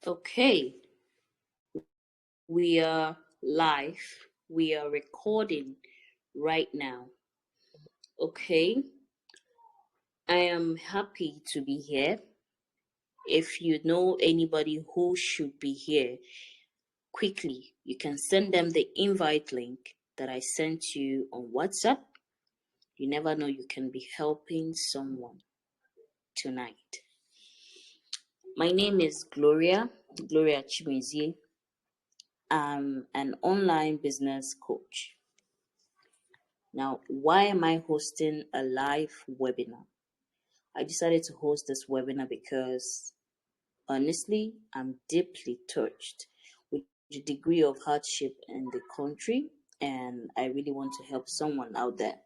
Okay, we are live. We are recording right now. Okay, I am happy to be here. If you know anybody who should be here, quickly, you can send them the invite link that I sent you on WhatsApp. You never know, you can be helping someone tonight. My name is Gloria Chimezie. I'm an online business coach. Now, why am I hosting a live webinar? I decided to host this webinar because honestly, I'm deeply touched with the degree of hardship in the country, and I really want to help someone out there.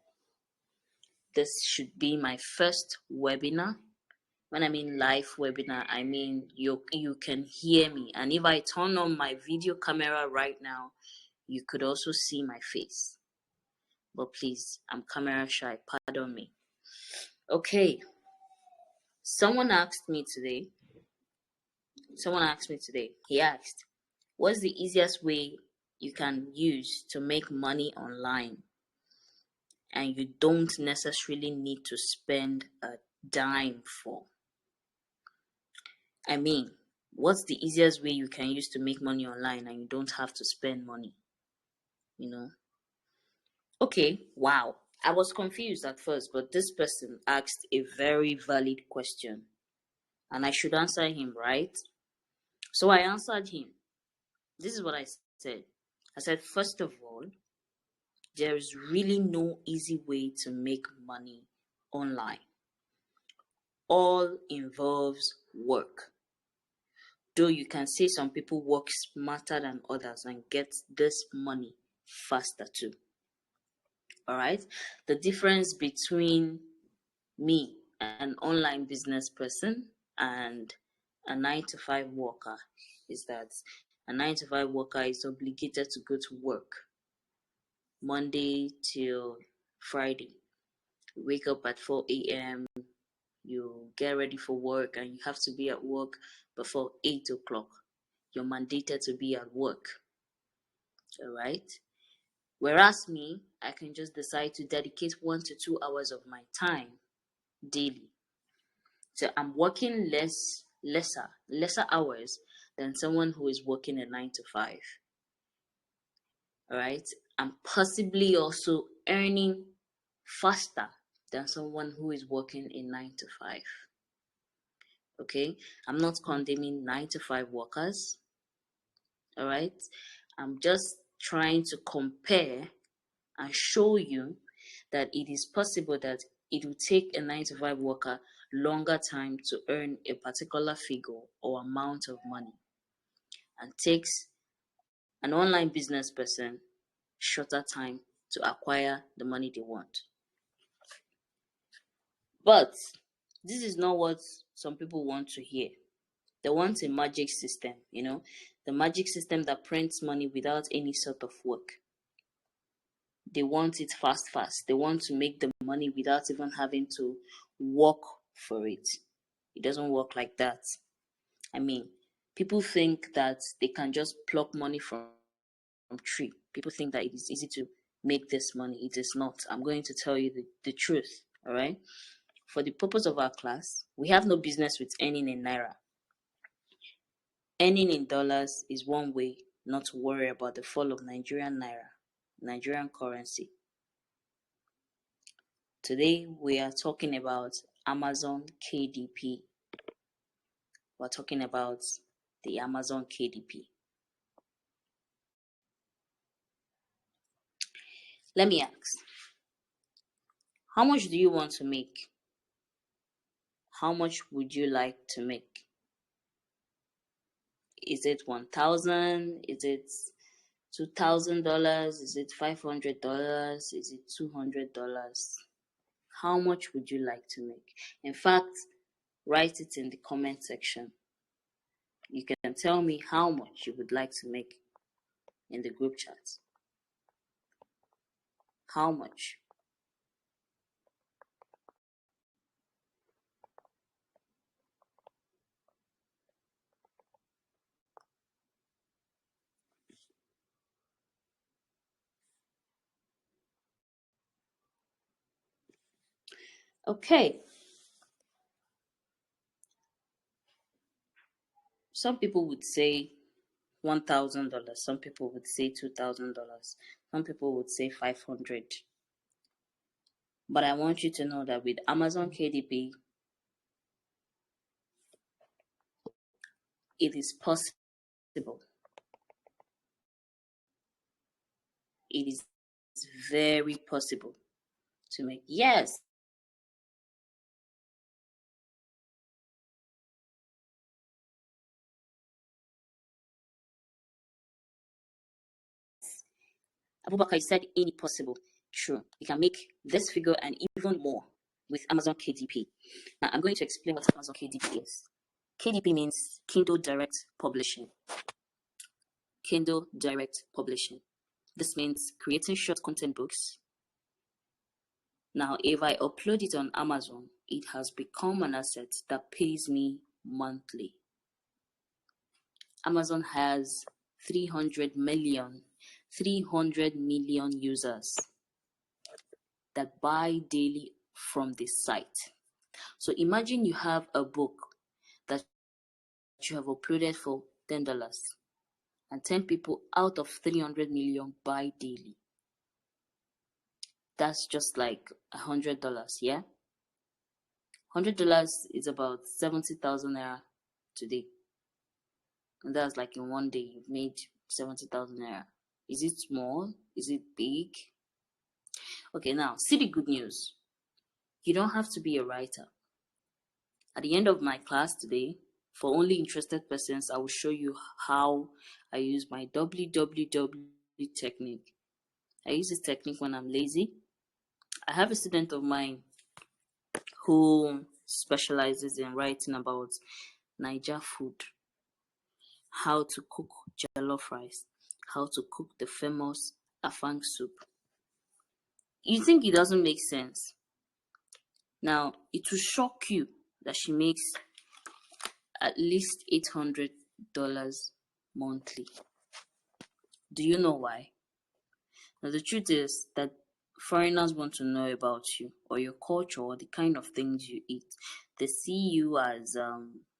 This should be my first webinar. When I mean live webinar, I mean you can hear me, and if I turn on my video camera right now, you could also see my face. But please, I'm camera shy, pardon me. Okay, someone asked me today, he asked, what's the easiest way you can use to make money online and you don't necessarily need to spend a dime for? I mean, what's the easiest way you can use to make money online and you don't have to spend money? Okay, wow. I was confused at first, but this person asked a very valid question and I should answer him, right? So I answered him. This is what I said. I said, first of all, there is really no easy way to make money online. All involves work. Though you can say some people work smarter than others and get this money faster too. All right. The difference between me, an online business person, and a 9-to-5 worker is that a 9-to-5 worker is obligated to go to work Monday till Friday. You wake up at 4 a.m., you get ready for work, and you have to be at work before 8 o'clock. You're mandated to be at work. All right? Whereas me, I can just decide to dedicate 1 to 2 hours of my time daily. So I'm working lesser hours than someone who is working a 9-to-5. All right? I'm possibly also earning faster than someone who is working a 9-to-5. Okay? I'm not condemning 9-to-5 workers. All right? I'm just trying to compare and show you that it is possible that it will take a 9-to-5 worker longer time to earn a particular figure or amount of money, and takes an online business person shorter time to acquire the money they want. But this is not what some people want to hear. They want a magic system, the magic system that prints money without any sort of work. They want it fast. They want to make the money without even having to work for it. It doesn't work like that. I mean, people think that they can just pluck money from tree. People think that it is easy to make this money. It is not. I'm going to tell you the truth. All right. For the purpose of our class, we have no business with earning in naira. Earning in dollars is one way not to worry about the fall of Nigerian naira, Nigerian currency. Today we are talking about Amazon KDP. We're talking about the Amazon KDP. Let me ask, how much do you want to make? How much would you like to make? Is it 1,000? Is it $2,000? Is it $500? Is it $200? How much would you like to make? In fact, write it in the comment section. You can tell me how much you would like to make in the group chat. How much? Okay, some people would say $1,000. Some people would say $2,000. Some people would say 500. But I want you to know that with Amazon KDP, it is possible. It is very possible to make. Yes, Abubakar said any possible. True. You can make this figure and even more with Amazon KDP. Now I'm going to explain what Amazon KDP is. KDP means Kindle Direct Publishing. Kindle Direct Publishing. This means creating short content books. Now, if I upload it on Amazon, it has become an asset that pays me monthly. Amazon has 300 million users that buy daily from this site. So imagine you have a book that you have uploaded for $10 and 10 people out of 300 million buy daily. That's just like $100, yeah? $100 is about 70,000 naira today. And that's like in one day you've made 70,000 naira. Is it small? Is it big? Okay, now see the good news. You don't have to be a writer. At the end of my class today, for only interested persons, I will show you how I use my www technique. I use this technique when I'm lazy. I have a student of mine who specializes in writing about Niger food, how to cook jollof rice, how to cook the famous afang soup. You think it doesn't make sense? Now, it will shock you that she makes at least $800 monthly. Do you know why? Now, the truth is that foreigners want to know about you or your culture or the kind of things you eat. They see you as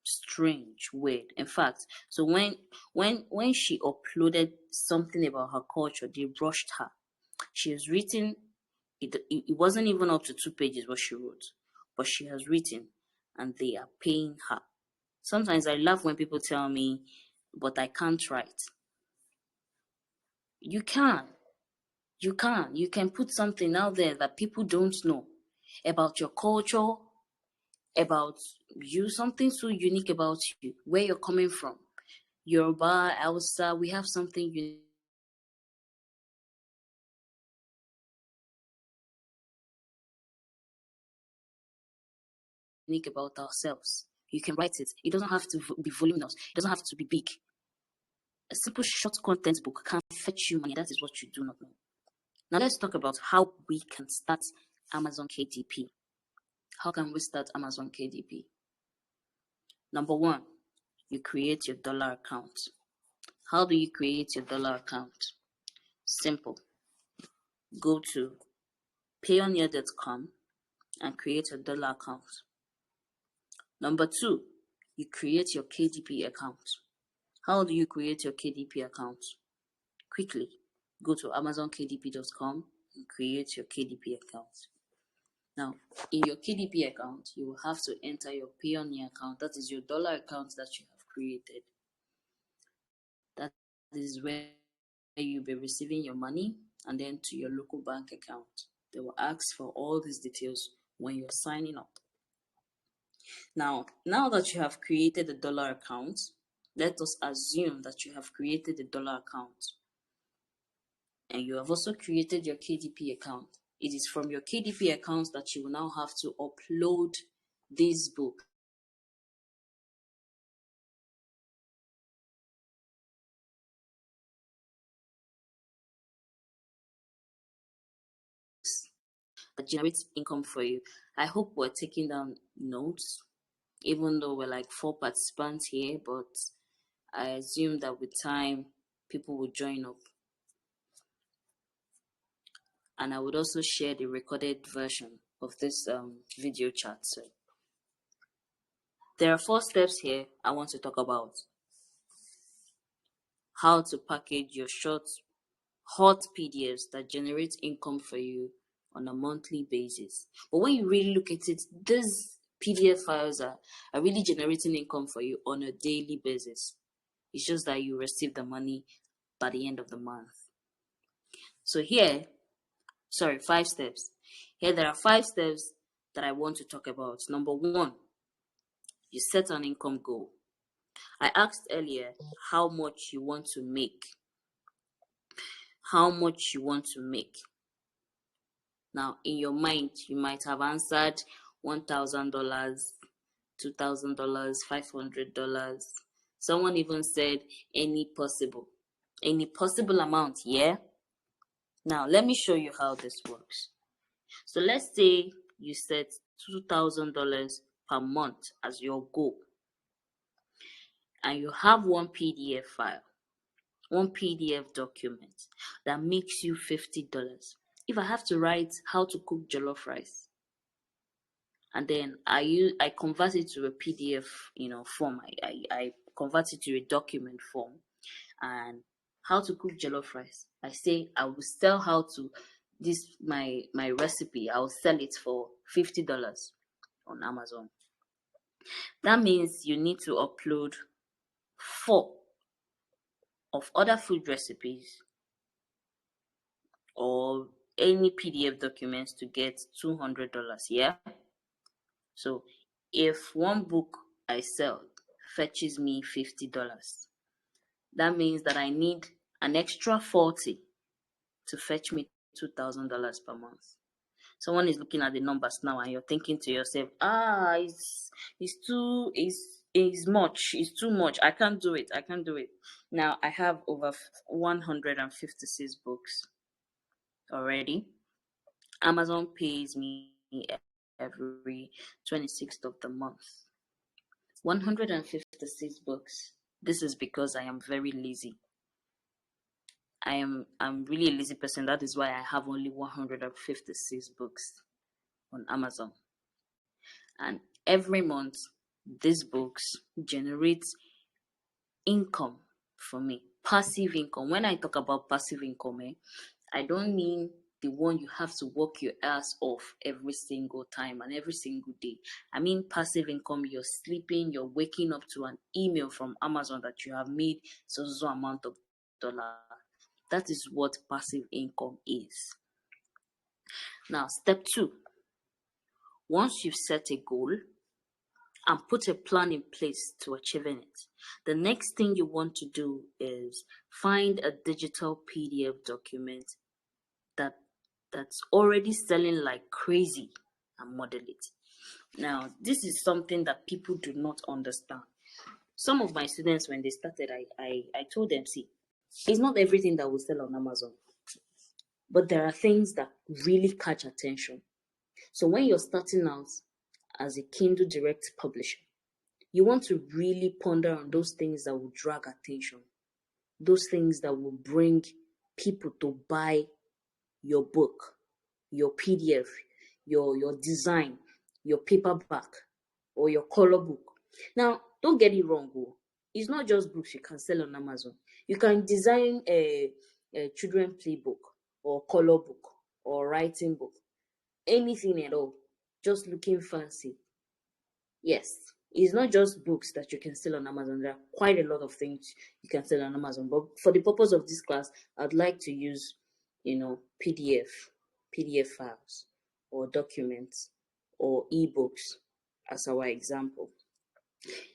strange, weird. In fact, so when she uploaded something about her culture, they rushed her. She has written it wasn't even up to 2 pages what she wrote, but she has written, and they are paying her. Sometimes I laugh when people tell me, but I can't write. You can. You can. You can put something out there that people don't know about your culture, about you, something so unique about you, where you're coming from. Yoruba, Hausa, we have something unique about ourselves. You can write it. It doesn't have to be voluminous. It doesn't have to be big. A simple short content book can fetch you money. That is what you do not know. Now let's talk about how we can start Amazon KDP. How can we start Amazon KDP? Number one, you create your dollar account. How do you create your dollar account? Simple. Go to payoneer.com and create a dollar account. Number two, you create your KDP account. How do you create your KDP account? Quickly, go to amazonkdp.com and create your KDP account. Now, in your KDP account, you will have to enter your Payoneer account. That is your dollar account that you have created. That is where you'll be receiving your money, and then to your local bank account. They will ask for all these details when you're signing up. Now that you have created a dollar account, let us assume that you have created a dollar account and you have also created your KDP account. It is from your KDP account that you will now have to upload this book that generates income for you. I hope we're taking down notes, even though we're like 4 participants here, but I assume that with time people will join up. And I would also share the recorded version of this video chat. So there are 4 steps here I want to talk about. How to package your short, hot PDFs that generate income for you on a monthly basis. But when you really look at it, these PDF files are really generating income for you on a daily basis. It's just that you receive the money by the end of the month. So 5 steps. Here there are 5 steps that I want to talk about. Number 1, you set an income goal. I asked earlier how much you want to make. How much you want to make. Now, in your mind, you might have answered $1,000, $2,000, $500. Someone even said any possible amount, yeah? Now, let me show you how this works. So let's say you set $2,000 per month as your goal, and you have one PDF file, one PDF document that makes you $50. If I have to write how to cook jollof rice, and then I convert it to a PDF, form. I convert it to a document form, and how to cook jollof rice. I say I will sell my recipe. I will sell it for $50 on Amazon. That means you need to upload 4 of other food recipes or any PDF documents to get $200. Yeah. So if one book I sell fetches me $50, that means that I need an extra 40 to fetch me $2,000 per month. Someone is looking at the numbers now, and you're thinking to yourself, it's too much. I can't do it. Now I have over 156 books already. Amazon pays me every 26th of the month. 156 books. This is because I am very lazy. I'm really a lazy person. That is why I have only 156 books on Amazon. And every month, these books generate income for me. Passive income. When I talk about passive income, I don't mean the one you have to work your ass off every single time and every single day. I mean passive income. You're sleeping, you're waking up to an email from Amazon that you have made so amount of dollar. That is what passive income is. Now, step 2. Once you've set a goal and put a plan in place to achieving it, the next thing you want to do is find a digital PDF document that's already selling like crazy and model it. Now, this is something that people do not understand. Some of my students, when they started, I told them, see, it's not everything that will sell on Amazon, but there are things that really catch attention. So when you're starting out as a Kindle Direct publisher, you want to really ponder on those things that will drag attention, those things that will bring people to buy your book, your PDF, your design, your paperback, or your color book. Now, don't get it wrong. It's not just books you can sell on Amazon. You can design a children play book, or color book, or writing book, anything at all, just looking fancy. Yes, it's not just books that you can sell on Amazon. There are quite a lot of things you can sell on Amazon. But for the purpose of this class, I'd like to use, PDF files or documents or ebooks as our example.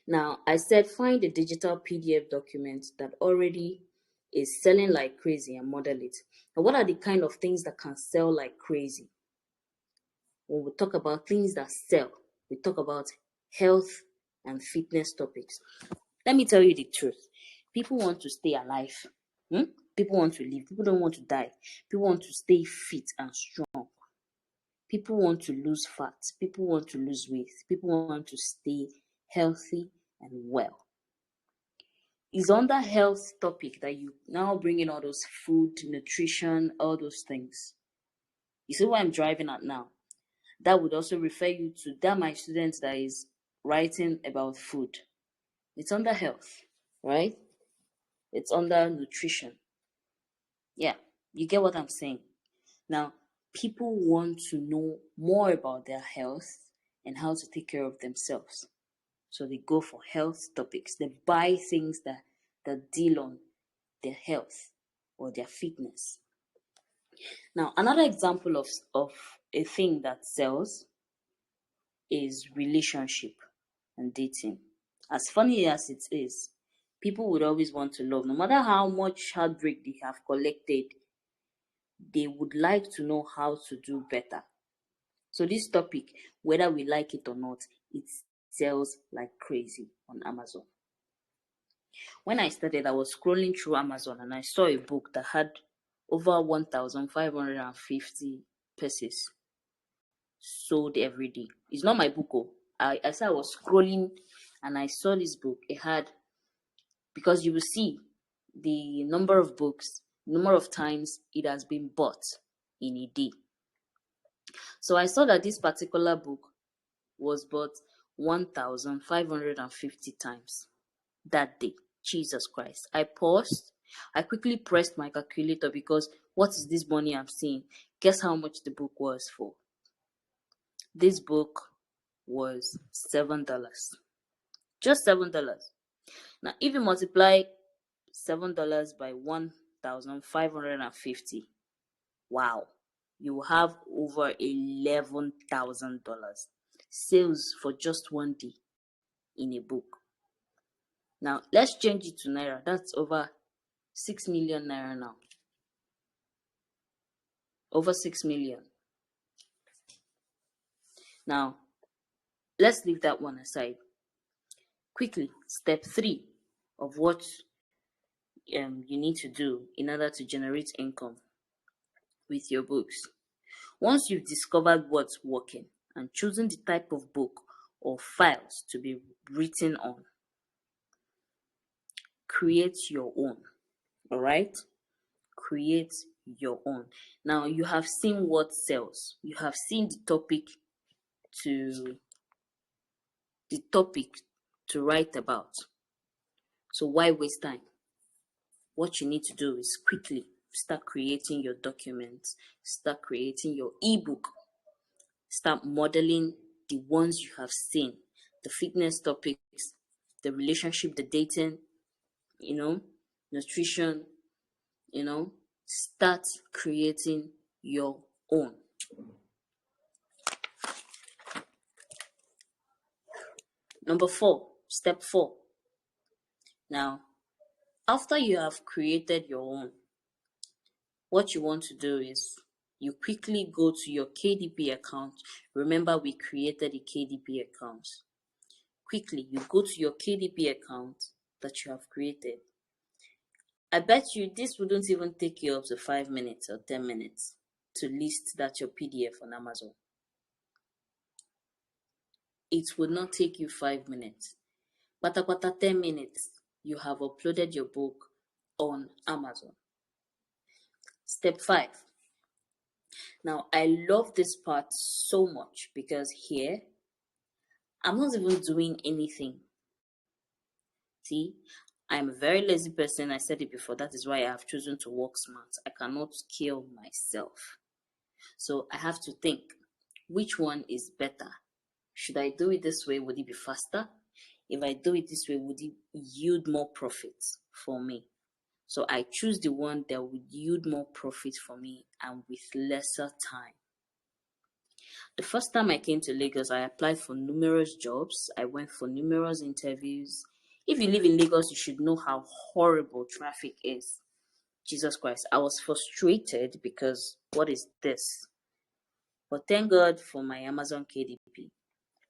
Now, I said find a digital PDF document that already is selling like crazy and model it. And what are the kind of things that can sell like crazy? When we talk about things that sell, we talk about health and fitness topics. Let me tell you the truth. People want to stay alive. People want to live. People don't want to die. People want to stay fit and strong. People want to lose fat. People want to lose weight. People want to stay healthy and well. It's on that health topic that you now bring in all those food, nutrition, all those things. You see what I'm driving at now? That would also refer you to that my student that is writing about food. It's under health, right? It's under nutrition. Yeah, you get what I'm saying. Now, people want to know more about their health and how to take care of themselves. So they go for health topics. They buy things that deal on their health or their fitness. Now, another example of a thing that sells is relationship and dating. As funny as it is, people would always want to love. No matter how much heartbreak they have collected, they would like to know how to do better. So this topic, whether we like it or not, it sells like crazy on Amazon. When I started, I was scrolling through Amazon and I saw a book that had over 1,550 pieces sold every day. It's not my book. Oh. I said I was scrolling and I saw this book. It had, because you will see the number of books, number of times it has been bought in a day. So I saw that this particular book was bought 1,550 times that day. Jesus Christ. I paused. I quickly pressed my calculator because what is this money I'm seeing? Guess how much the book was for? This book was $7. Just $7. Now, if you multiply $7 by 1,550, wow, you will have over $11,000 sales for just one day in a book. Now, let's change it to Naira. That's over 6 million Naira now. Over 6 million. Now, let's leave that one aside. Quickly, step 3 of what you need to do in order to generate income with your books. Once you've discovered what's working and chosen the type of book or files to be written on, create your own. All right? Create your own. Now, you have seen what sells. You have seen the topic to write about. So why waste time? What you need to do is quickly start creating your documents, start creating your ebook, start modeling the ones you have seen, the fitness topics, the relationship, the dating, nutrition, start creating your own. Number 4, step 4. Now, after you have created your own, what you want to do is you quickly go to your KDP account. Remember, we created a KDP account. Quickly, you go to your KDP account that you have created. I bet you this wouldn't even take you up to 5 minutes or 10 minutes to list that your PDF on Amazon. It would not take you 5 minutes. But about 10 minutes, you have uploaded your book on Amazon. Step 5. Now, I love this part so much because here, I'm not even doing anything. See, I'm a very lazy person. I said it before. That is why I have chosen to work smart. I cannot kill myself. So I have to think, which one is better? Should I do it this way? Would it be faster? If I do it this way, would it yield more profits for me? So I choose the one that would yield more profit for me and with lesser time. The first time I came to Lagos, I applied for numerous jobs. I went for numerous interviews. If you live in Lagos, you should know how horrible traffic is. Jesus Christ, I was frustrated because what is this? But thank God for my Amazon KDP.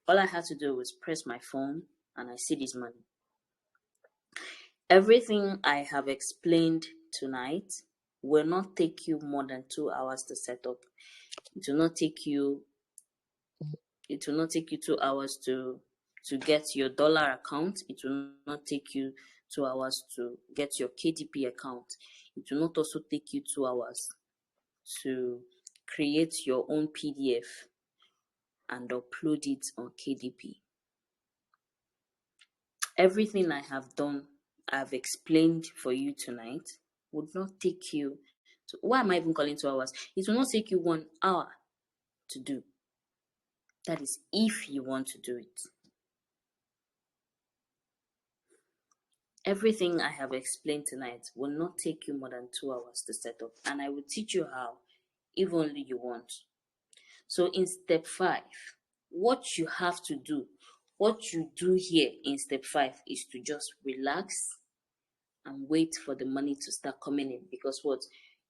All I had to do was press my phone and I see this money. Everything I have explained tonight will not take you more than 2 hours to set up. It will not take you 2 hours to get your dollar account. It will not take you 2 hours to get your KDP account. It will not also take you 2 hours to create your own PDF. and upload it on KDP. Everything I have done, I've explained for you tonight, would not take you to, why am I even calling 2 hours? It will not take you 1 hour to do. That is if you want to do it. Everything I have explained tonight will not take you more than 2 hours to set up, and I will teach you how, if only you want. So in step 5, what you have to do, what you do here in step 5 is to just relax and wait for the money to start coming in, because what?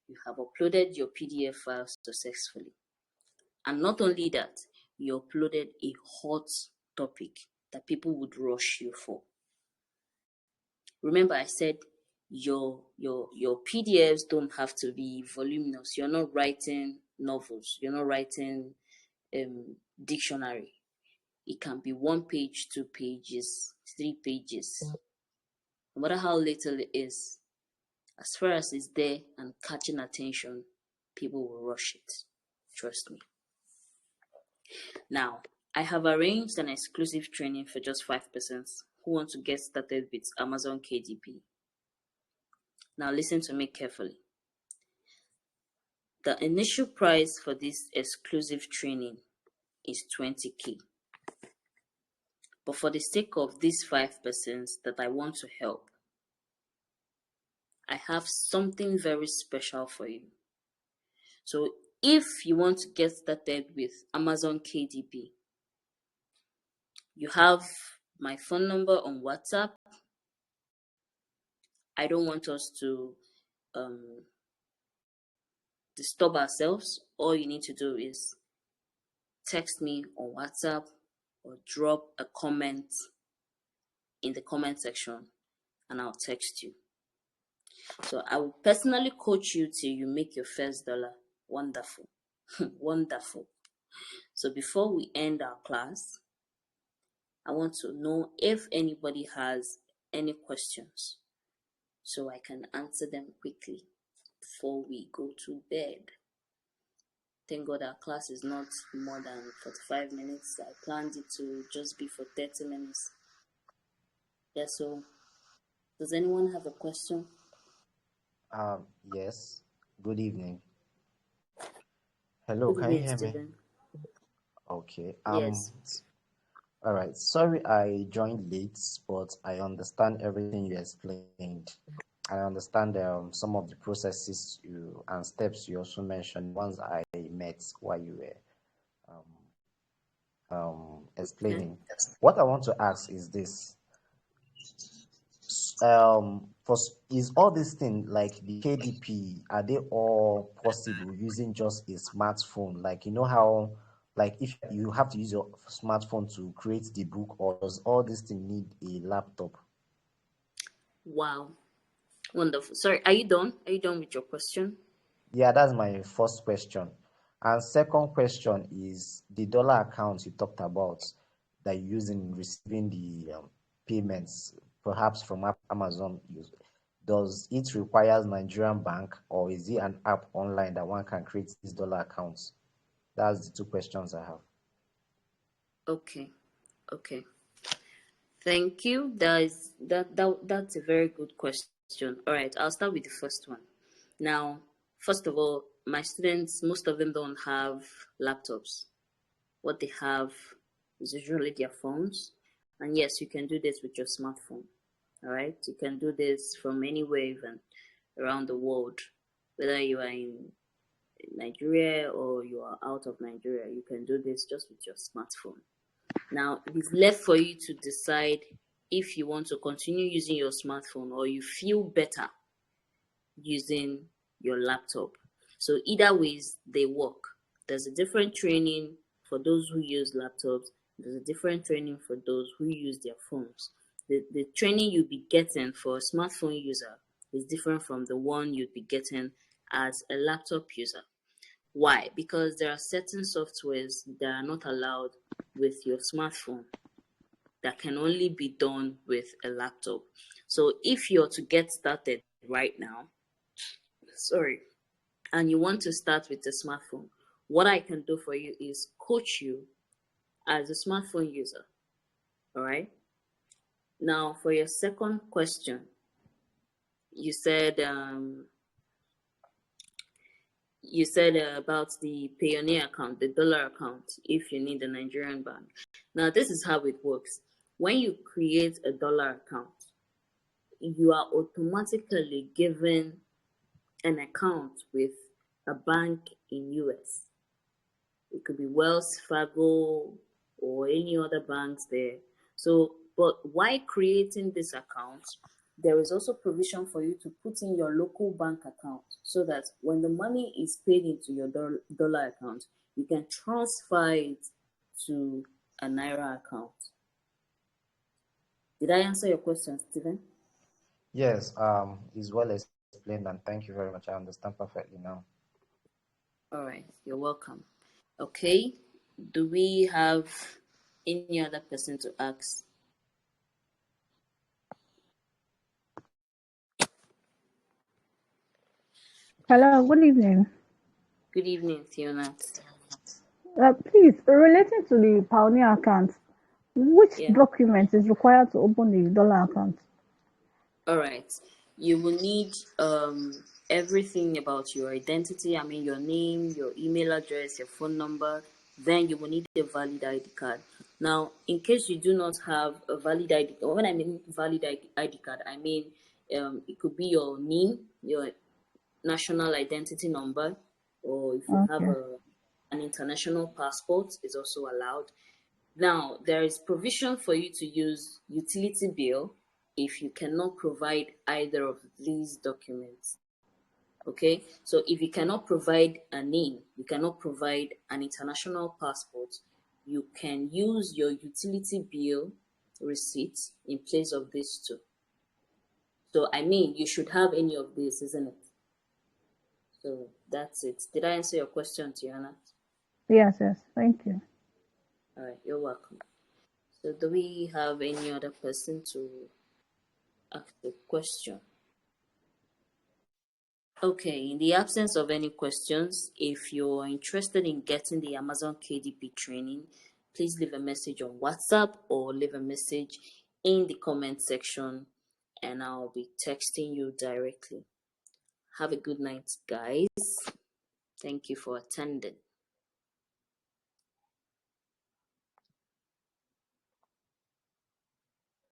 You have uploaded your PDF files successfully. And not only that, you uploaded a hot topic that people would rush you for. Remember, I said your PDFs don't have to be voluminous. You're not writing novels. You're not writing dictionary. It can be 1 page, 2 pages, 3 pages. No matter how little it is, as far as it's there and catching attention, people will rush it. Trust me. Now, I have arranged an exclusive training for just 5% who want to get started with Amazon KDP. Now, listen to me carefully. The initial price for this exclusive training is 20K. But for the sake of these 5% that I want to help, I have something very special for you. So if you want to get started with Amazon KDP, you have my phone number on WhatsApp. I don't want us to disturb ourselves. All you need to do is text me on WhatsApp or drop a comment in the comment section and I'll text you. So I will personally coach you till you make your first dollar. Wonderful. Wonderful. So before we end our class, I want to know if anybody has any questions so I can answer them quickly before we go to bed. Thank God our class is not more than 45 minutes. I planned it to just be for 30 minutes. Yeah, so does anyone have a question? Yes. Good evening. Hello, Good can you evening, hear me? Stephen. Okay. Yes. All right. Sorry I joined late, but I understand everything you explained. I understand some of the processes you and steps you also mentioned, ones I met while you were Okay. explaining. What I want to ask is this: is all this thing like the KDP, are they all possible using just a smartphone? Like, you know how, like, if you have to use your smartphone to create the book, or does all this thing need a laptop? Wow. Wonderful. Sorry, are you done? Are you done with your question? Yeah, that's my first question. And second question is the dollar account you talked about that you use in receiving the payments, perhaps from Amazon. Does it requires Nigerian bank, or is it an app online that one can create these dollar accounts? That's the two questions I have. Okay. Okay. Thank you. That's a very good question. All right, I'll start with the first one. Now, first of all, my students, most of them don't have laptops. What they have is usually their phones. And yes, you can do this with your smartphone. All right, you can do this from anywhere, even around the world, whether you are in Nigeria or you are out of Nigeria. You can do this just with your smartphone. Now, it is left for you to decide if you want to continue using your smartphone or you feel better using your laptop. So either ways, they work. There's a different training for those who use laptops. There's a different training for those who use their phones. The training you'll be getting for a smartphone user is different from the one you'll be getting as a laptop user. Why? Because there are certain softwares that are not allowed with your smartphone that can only be done with a laptop. So if you're to get started right now, sorry, and you want to start with a smartphone, what I can do for you is coach you as a smartphone user. All right. Now, for your second question, you said about the Payoneer account, the dollar account, if you need a Nigerian bank. Now, this is how it works. When you create a dollar account, you are automatically given an account with a bank in US. It could be Wells Fargo or any other banks there. So, but while creating this account, there is also provision for you to put in your local bank account so that when the money is paid into your dollar account, you can transfer it to a Naira account. Did I answer your question, Stephen? Yes, is well explained, and thank you very much. I understand perfectly now. All right, you're welcome. Okay, do we have any other person to ask? Hello, good evening. Good evening, Fiona. Please, relating to the Pioneer account, which Yeah. document is required to open the dollar account? All right. You will need everything about your identity. I mean, your name, your email address, your phone number. Then you will need a valid ID card. Now, in case you do not have a valid ID, when I mean valid ID card, I mean it could be your NIN, your national identity number, or if you have Okay. an international passport, is also allowed. Now, there is provision for you to use utility bill if you cannot provide either of these documents. Okay, so if you cannot provide a name, you cannot provide an international passport, you can use your utility bill receipt in place of these two. So, I mean, you should have any of this, isn't it? So, that's it. Did I answer your question, Tiana? Yes, yes. Thank you. All right, you're welcome. So, do we have any other person to ask the question? Okay, in the absence of any questions, if you're interested in getting the Amazon KDP training, please leave a message on WhatsApp or leave a message in the comment section and I'll be texting you directly. Have a good night, guys. Thank you for attending.